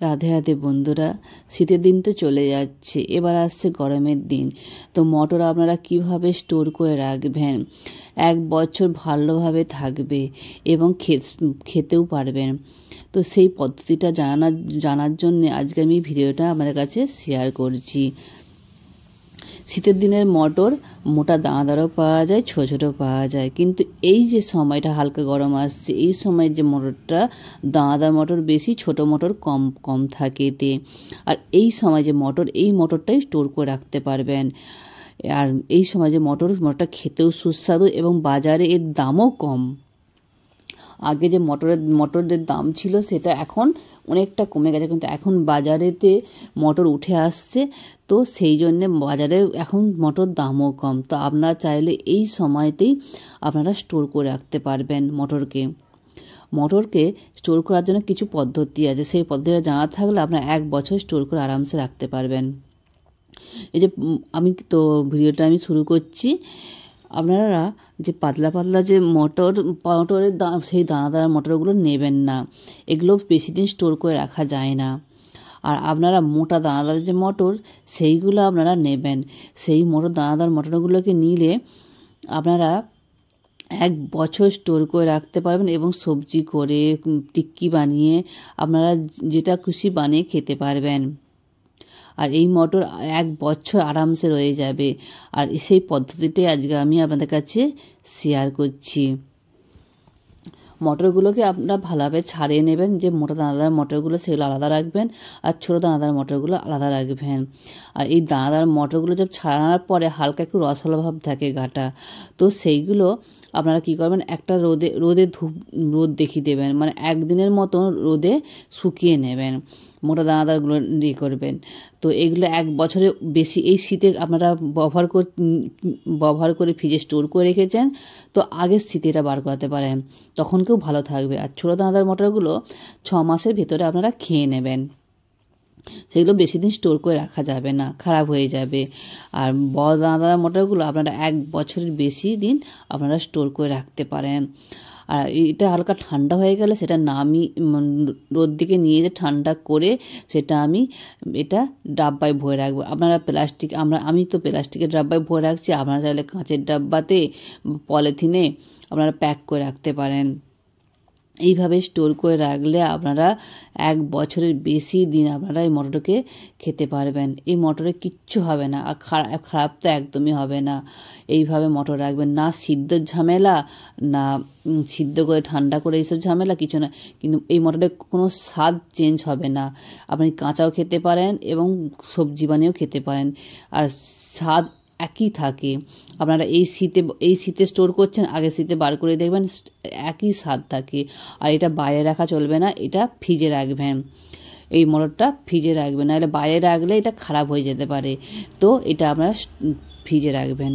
রাধে রাধে বন্ধুরা, শীতের দিন তো চলে যাচ্ছে, এবার আসছে গরমের দিন। তো মটর আপনারা কিভাবে স্টোর করে রাখবেন, 1 বছর ভালোভাবে থাকবে এবং খেতেও পারবেন। তো সেই পদ্ধতিটা জানার জন্য আজকে আমি ভিডিওটা আপনাদের কাছে শেয়ার করছি। শীতের দিনের মটর মোটা দানাদারও পাওয়া যায়, ছোটো ছোটো পাওয়া যায়, কিন্তু এই যে সময়টা হালকা গরম আসছে, এই সময় যে মটরটা দানাদার মটর বেশি, ছোট মটর কম কম থাকে এতে। আর এই সময় যে মটর, এই মটরটাই স্টোর করে রাখতে পারবেন। আর এই সময় যে মটরটা খেতেও সুস্বাদু এবং বাজারে এর দামও কম। আগে যে মটরের দাম ছিল সেটা এখন অনেকটা কমে গেছে, কিন্তু এখন বাজারেতে মটর উঠে আসছে, তো সেই জন্যে বাজারে এখন মটর দামও কম। তো আপনারা চাইলে এই সময়তেই আপনারা স্টোর করে রাখতে পারবেন মটরকে স্টোর করার জন্য কিছু পদ্ধতি আছে, সেই পদ্ধতিটা জানা থাকলে আপনারা 1 বছর স্টোর করে আরামসে রাখতে পারবেন। এই যে ভিডিওটা আমি শুরু করছি। আপনারা যে পাতলা পাতলা যে মটরের সেই দানাদার মটরগুলো নেবেন না, এগুলো বেশি দিন স্টোর করে রাখা যায় না। আর আপনারা মোটা দানাদার যে মটর, সেইগুলো আপনারা নেবেন। সেই দানাদার মটরগুলোকে নিলে আপনারা 1 বছর স্টোর করে রাখতে পারবেন এবং সবজি করে, টিক্কি বানিয়ে, আপনারা যেটা খুশি বানিয়ে খেতে পারবেন। আর এই মটর 1 বছর আরামসে রয়ে যাবে। আর সেই পদ্ধতিটাই আজকে আমি আপনাদের কাছে শেয়ার করছি। মটরগুলোকে আপনারা ভালোভাবে ছাড়িয়ে নেবেন। যে মোটা দানাদার মটরগুলো সেগুলো আলাদা রাখবেন, আর ছোটো দানাদার মটরগুলো আলাদা রাখবেন। আর এই দানাদার মটরগুলো সব ছাড়ানোর পরে হালকা একটু রসালো ভাব থাকে গাটা, তো সেইগুলো আপনারা কি করবেন, একটা রোদ দেখিয়ে দেবেন, মানে 1 দিনের মতন রোদে শুকিয়ে নেবেন। মোটা দানাদারগুলো করবেন। তো এগুলো 1 বছরে বেশি, এই শীতে আপনারা ব্যবহার করে ফ্রিজে স্টোর করে রেখেছেন, তো আগের শীতে এটা বার করাতে পারেন, তখন কেউ ভালো থাকবে। আর ছোটো দানাদার মটরগুলো 6 মাসের ভেতরে আপনারা খেয়ে নেবেন। সেগুলো বেশি দিন স্টোর করে রাখা যাবে না, খারাপ হয়ে যাবে। আর বড় দানাদার মটরগুলো আপনারা 1 বছরের বেশি দিন আপনারা স্টোর করে রাখতে পারেন। আর এটা হালকা ঠান্ডা হয়ে গেলে সেটা রোদ দিকে নিয়ে যে ঠান্ডা করে সেটা এটা ডাব্বায় ভরে রাখবো। আপনারা আমি তো প্লাস্টিকের ডাব্বায় ভরে রাখছি, আপনারা চাইলে কাঁচের ডাব্বাতে, পলিথিনে আপনারা প্যাক করে রাখতে পারেন। এইভাবে স্টোর করে রাখলে আপনারা 1 বছরের বেশি দিন আপনারা এই মটরটাকে খেতে পারবেন। এই মটরে কিচ্ছু হবে না, আর খারাপ তো একদমই হবে না। এইভাবে মটর রাখবেন, না সিদ্ধর ঝামেলা, না সিদ্ধ করে ঠান্ডা করে এইসব ঝামেলা কিছু না। কিন্তু এই মটরে কোনো স্বাদ চেঞ্জ হবে না। আপনি কাঁচাও খেতে পারেন এবং সবজি বানিয়েও খেতে পারেন, আর স্বাদ একই থাকে। আপনারা এই শীতে স্টোর করছেন, আগের শীতে বার করে দেখবেন একই স্বাদ থাকে। আর এটা বাইরে রাখা চলবে না, এটা ফ্রিজে রাখবেন। এই মটরটা ফ্রিজে রাখবেন, নাহলে বাইরে রাখলে এটা খারাপ হয়ে যেতে পারে। তো এটা আপনারা ফ্রিজে রাখবেন।